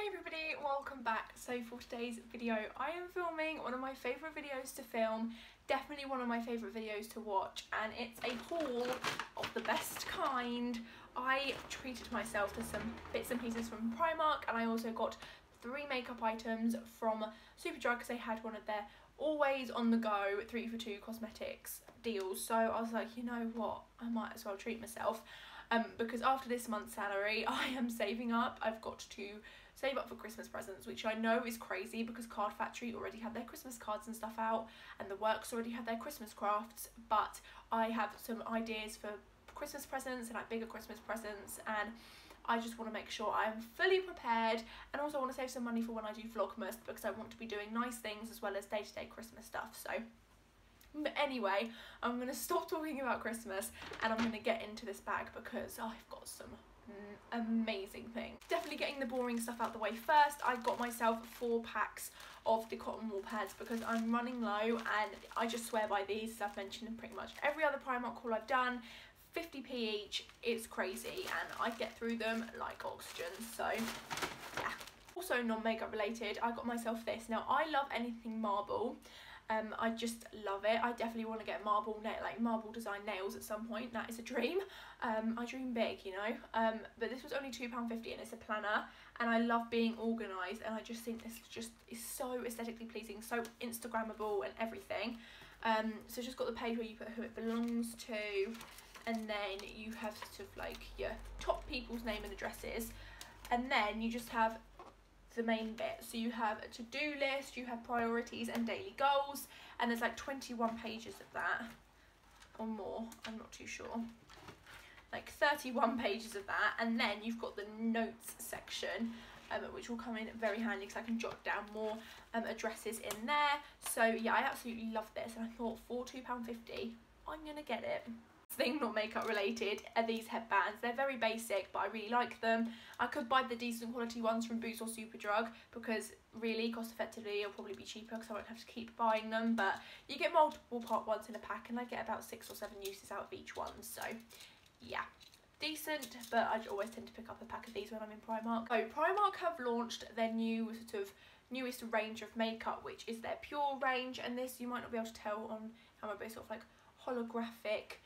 Hi everybody, welcome back. So for today's video I am filming one of my favourite videos to film, definitely one of my favourite videos to watch, and it's a haul of the best kind. I treated myself to some bits and pieces from Primark, and I also got 3 makeup items from Superdrug because they had one of their always on the go 3 for 2 cosmetics deals. So I was like, you know what, I might as well treat myself. Because after this month's salary I am saving up. I've got to save up for Christmas presents, which I know is crazy because Card Factory already had their Christmas cards and stuff out, and the Works already had their Christmas crafts, but I have some ideas for Christmas presents and like bigger Christmas presents, and I just want to make sure I'm fully prepared, and also want to save some money for when I do Vlogmas because I want to be doing nice things as well as day-to-day Christmas stuff. So but anyway, I'm going to stop talking about Christmas and I'm going to get into this bag because I've got some amazing things. Definitely getting the boring stuff out the way first. I got myself 4 packs of the cotton wool pads because I'm running low, and I just swear by these, as I've mentioned in pretty much every other Primark haul I've done. 50p each, it's crazy, and I get through them like oxygen, so yeah. Also non-makeup related, I got myself this. Now I love anything marble. I just love it. I definitely want to get marble design nails at some point. That is a dream. I dream big, you know. But this was only £2.50 and it's a planner, and I love being organised, and I just think this just is so aesthetically pleasing, so Instagrammable and everything. So it's just got the page where you put who it belongs to, and then you have sort of like your top people's name and addresses, and then you just have the main bit. So you have a to-do list, you have priorities and daily goals, and there's like 21 pages of that or more, I'm not too sure, like 31 pages of that. And then you've got the notes section, which will come in very handy because I can jot down more addresses in there. So yeah, I absolutely love this, and I thought for £2.50 I'm gonna get it. Thing not makeup related are these headbands. They're very basic, but I really like them. I could buy the decent quality ones from Boots or Superdrug because really cost effectively it'll probably be cheaper because I won't have to keep buying them, but you get multiple part ones in a pack, and I get about 6 or 7 uses out of each one. So yeah, decent, but I always tend to pick up a pack of these when I'm in Primark. So Primark have launched their new sort of newest range of makeup, which is their Pure range, and this you might not be able to tell on camera, but it's sort of like holographic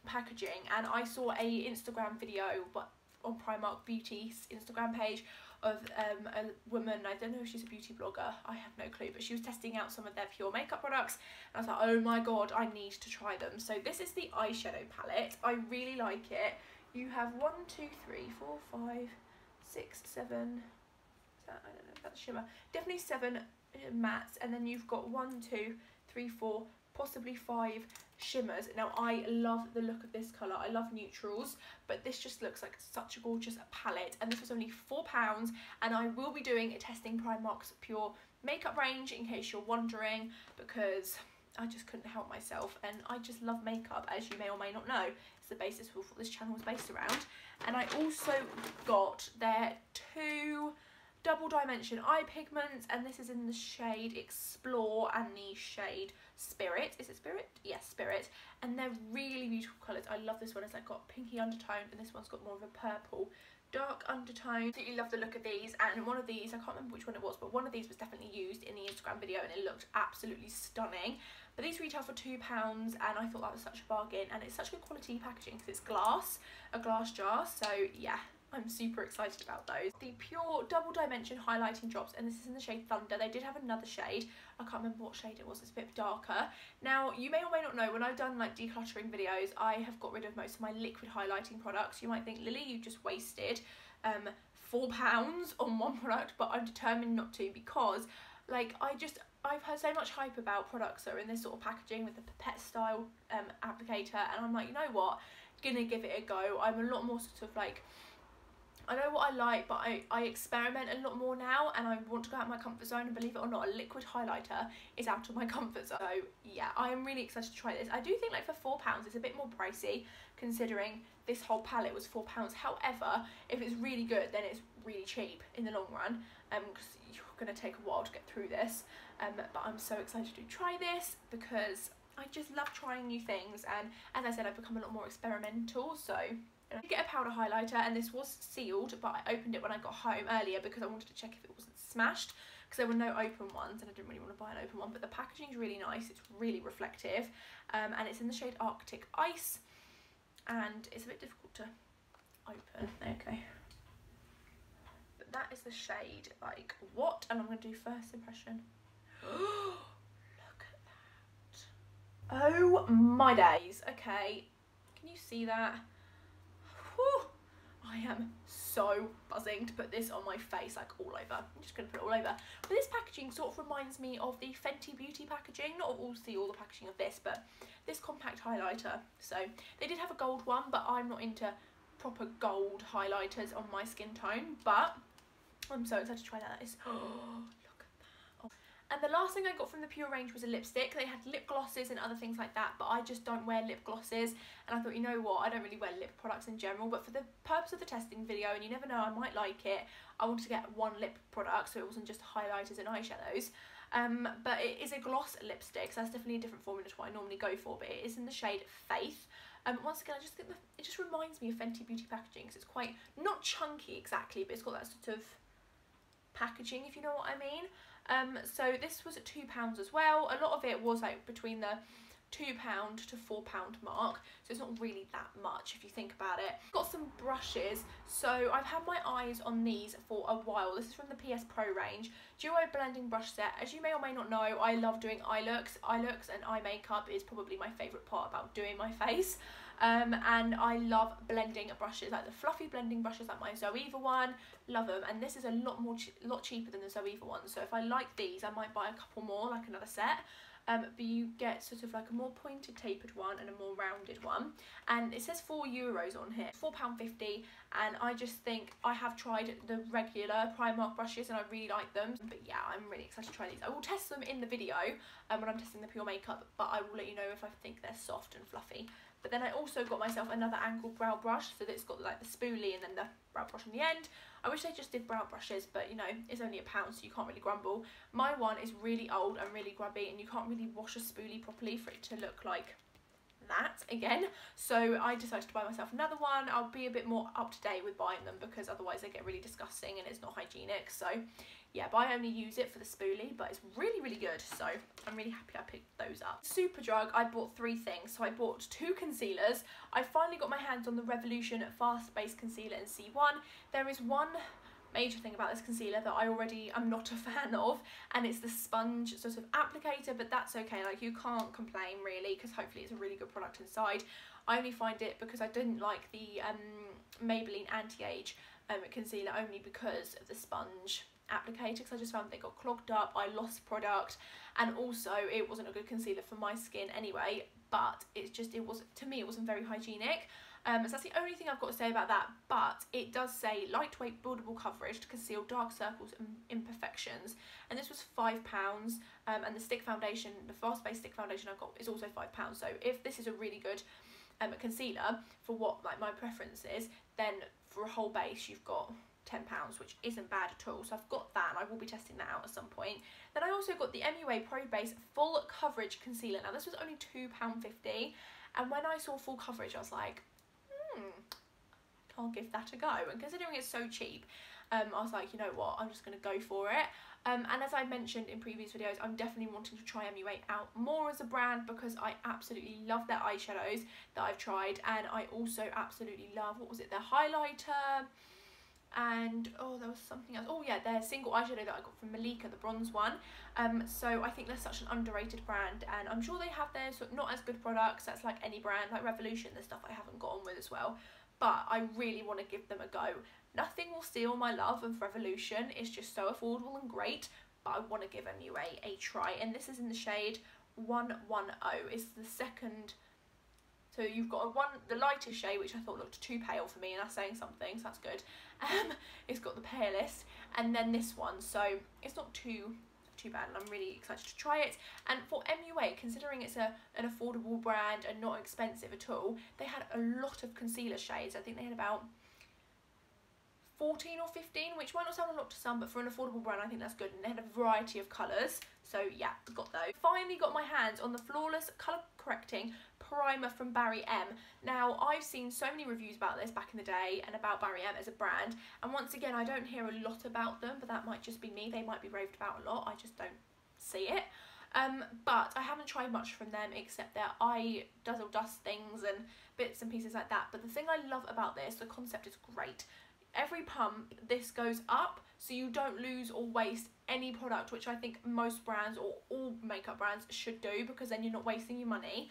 packaging. And I saw a Instagram video but on Primark Beauty's Instagram page of a woman, I don't know if she's a beauty blogger, I have no clue, but she was testing out some of their Pure makeup products, and I was like, oh my god, I need to try them. So this is the eyeshadow palette. I really like it. You have 1, 2, 3, 4, 5, 6, 7, is that, I don't know if that's shimmer, definitely 7 mattes, and then you've got 1, 2, 3, 4, possibly 5 shimmers. Now I love the look of this colour. I love neutrals, but this just looks like such a gorgeous palette, and this was only £4, and I will be doing a testing Primark's Pure makeup range in case you're wondering, because I just couldn't help myself, and I just love makeup, as you may or may not know. It's the basis of what this channel is based around. And I also got their 2 double dimension eye pigments, and this is in the shade Explore and the shade Spirit. Is it Spirit? Yes, Spirit. And they're really beautiful colours. I love this one. It's like got pinky undertone, and this one's got more of a purple dark undertone. Absolutely love the look of these, and one of these, I can't remember which one it was, but one of these was definitely used in the Instagram video, and it looked absolutely stunning. But these retail for £2, and I thought that was such a bargain, and it's such good quality packaging because it's glass, a glass jar. So yeah, I'm super excited about those. The Pure double dimension highlighting drops, and this is in the shade Thunder. They did have another shade, I can't remember what shade it was, it's a bit darker. Now you may or may not know, when I've done like decluttering videos, I have got rid of most of my liquid highlighting products. You might think, Lily, you just wasted £4 on one product, but I'm determined not to, because like I've heard so much hype about products that are in this sort of packaging with the pipette style applicator, and I'm like, you know what, gonna give it a go. I'm a lot more sort of like, I know what I like, but I experiment a lot more now, and I want to go out of my comfort zone, and believe it or not, a liquid highlighter is out of my comfort zone. So yeah, I am really excited to try this. I do think like for £4 it's a bit more pricey, considering this whole palette was £4. However, if it's really good, then it's really cheap in the long run, because you're going to take a while to get through this. But I'm so excited to try this because I just love trying new things, and as I said, I've become a lot more experimental, so I did get a powder highlighter, and this was sealed, but I opened it when I got home earlier because I wanted to check if it wasn't smashed, because there were no open ones and I didn't really want to buy an open one. But the packaging is really nice, it's really reflective, and it's in the shade Arctic Ice, and it's a bit difficult to open. There you go. But that is the shade, like, what? And I'm going to do first impression. Look at that. Oh my days. Okay, can you see that? Whew. I am so buzzing to put this on my face, like all over. I'm just going to put it all over. But this packaging sort of reminds me of the Fenty Beauty packaging. Not obviously all the packaging of this, but this compact highlighter. So they did have a gold one, but I'm not into proper gold highlighters on my skin tone. But I'm so excited to try that. It's, oh, look at that. Oh. And the last thing I got from the Pure range was a lipstick. They had lip glosses and other things like that, but I just don't wear lip glosses. And I thought, you know what, I don't really wear lip products in general, but for the purpose of the testing video, and you never know, I might like it, I wanted to get one lip product, so it wasn't just highlighters and eyeshadows. But it is a gloss lipstick, so that's definitely a different formula to what I normally go for, but it is in the shade Faith. Once again, I just think it just reminds me of Fenty Beauty packaging, because it's quite, not chunky exactly, but it's got that sort of packaging, if you know what I mean. So this was at £2 as well. A lot of it was like between the £2 to £4 mark, so it's not really that much if you think about it. Got some brushes, so I've had my eyes on these for a while. This is from the PS Pro range, Duo Blending Brush Set. As you may or may not know, I love doing eye looks. Eye looks and eye makeup is probably my favourite part about doing my face. And I love blending brushes, like the fluffy blending brushes, like my Zoeva one, love them. And this is a lot cheaper than the Zoeva one, so if I like these, I might buy a couple more, like another set. But you get sort of like a more pointed tapered one and a more rounded one, and it says €4 on here, £4.50, and I just think I have tried the regular Primark brushes and I really like them. But yeah, I'm really excited to try these. I will test them in the video when I'm testing the Pure makeup, but I will let you know if I think they're soft and fluffy. But then I also got myself another angled brow brush, so that's got like the spoolie and then the brow brush on the end. I wish they just did brow brushes, but you know, it's only £1, so you can't really grumble. My one is really old and really grubby, and you can't really wash a spoolie properly for it to look like that again. So I decided to buy myself another one. I'll be a bit more up to date with buying them, because otherwise they get really disgusting and it's not hygienic. So yeah, but I only use it for the spoolie, but it's really, really good. So I'm really happy I picked those up. Superdrug, I bought 3 things. So I bought 2 concealers. I finally got my hands on the Revolution Fast Base Concealer in C1. There is one major thing about this concealer that I already am not a fan of, and it's the sponge sort of applicator, but that's okay. Like, you can't complain really, because hopefully it's a really good product inside. I only find it because I didn't like the Maybelline Anti-Age concealer, only because of the sponge applicator, because I just found they got clogged up, I lost product, and also it wasn't a good concealer for my skin anyway. But it's just, to me it wasn't very hygienic. So that's the only thing I've got to say about that, but it does say lightweight buildable coverage to conceal dark circles and imperfections, and this was £5, and the stick foundation, the Fast Base stick foundation I've got, is also £5. So if this is a really good concealer for what like my preference is, then for a whole base you've got £10, which isn't bad at all. So I've got that, and I will be testing that out at some point. Then I also got the MUA Pro Base Full Coverage Concealer. Now this was only £2.50, and when I saw full coverage I was like, I'll give that a go. And considering it's so cheap, I was like, you know what, I'm just going to go for it. And as I mentioned in previous videos, I'm definitely wanting to try MUA out more as a brand, because I absolutely love their eyeshadows that I've tried, and I also absolutely love, what was it, their highlighter, and oh, there was something else. Oh yeah, their single eyeshadow that I got from Malika, the bronze one. So I think they're such an underrated brand, and I'm sure they have their sort of not as good products. That's like any brand, like Revolution, the stuff I haven't got on with as well. But I really want to give them a go. Nothing will steal my love of Revolution. It's just so affordable and great, but I want to give MUA a try. And this is in the shade 110. It's the second. So you've got the lightest shade, which I thought looked too pale for me, and that's saying something, so that's good. It's got the palest, and then this one, so it's not too bad, and I'm really excited to try it. And for MUA, considering it's an affordable brand and not expensive at all, they had a lot of concealer shades. I think they had about 14 or 15, which might not sound a lot to some, but for an affordable brand I think that's good, and they had a variety of colours. So yeah, got those. Finally got my hands on the Flawless Colour Correcting primer from Barry M. Now, I've seen so many reviews about this back in the day and about Barry M as a brand, and once again, I don't hear a lot about them, but that might just be me. They might be raved about a lot, I just don't see it. But I haven't tried much from them except their eye dazzle dust things and bits and pieces like that. But the thing I love about this, the concept is great. Every pump, this goes up, so you don't lose or waste any product, which I think most brands or all makeup brands should do, because then you're not wasting your money.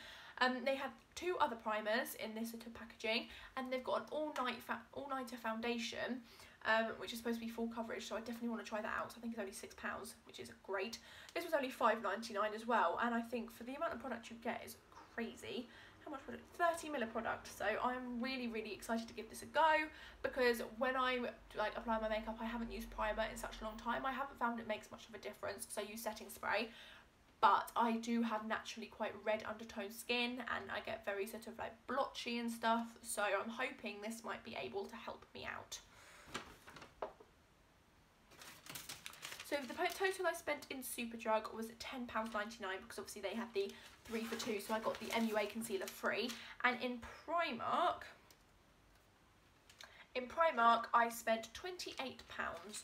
They have 2 other primers in this sort of packaging, and they've got an all-nighter foundation, which is supposed to be full coverage, so I definitely want to try that out. So I think it's only £6, which is great. This was only £5.99 as well, and I think for the amount of product you get is crazy. How much product? 30ml product. So I'm really, really excited to give this a go, because when I apply my makeup, I haven't used primer in such a long time. I haven't found it makes much of a difference because I use setting spray, but I do have naturally quite red undertone skin, and I get very sort of like blotchy and stuff, so I'm hoping this might be able to help me out. So the total I spent in Superdrug was £10.99, because obviously they have the 3 for 2, so I got the MUA concealer free. And in Primark I spent £28,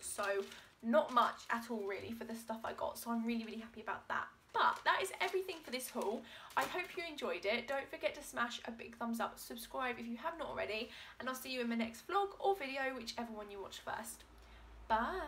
so not much at all really for the stuff I got, so I'm really, really happy about that. But that is everything for this haul. I hope you enjoyed it. Don't forget to smash a big thumbs up, subscribe if you have not already, and I'll see you in my next vlog or video, whichever one you watch first. Bye!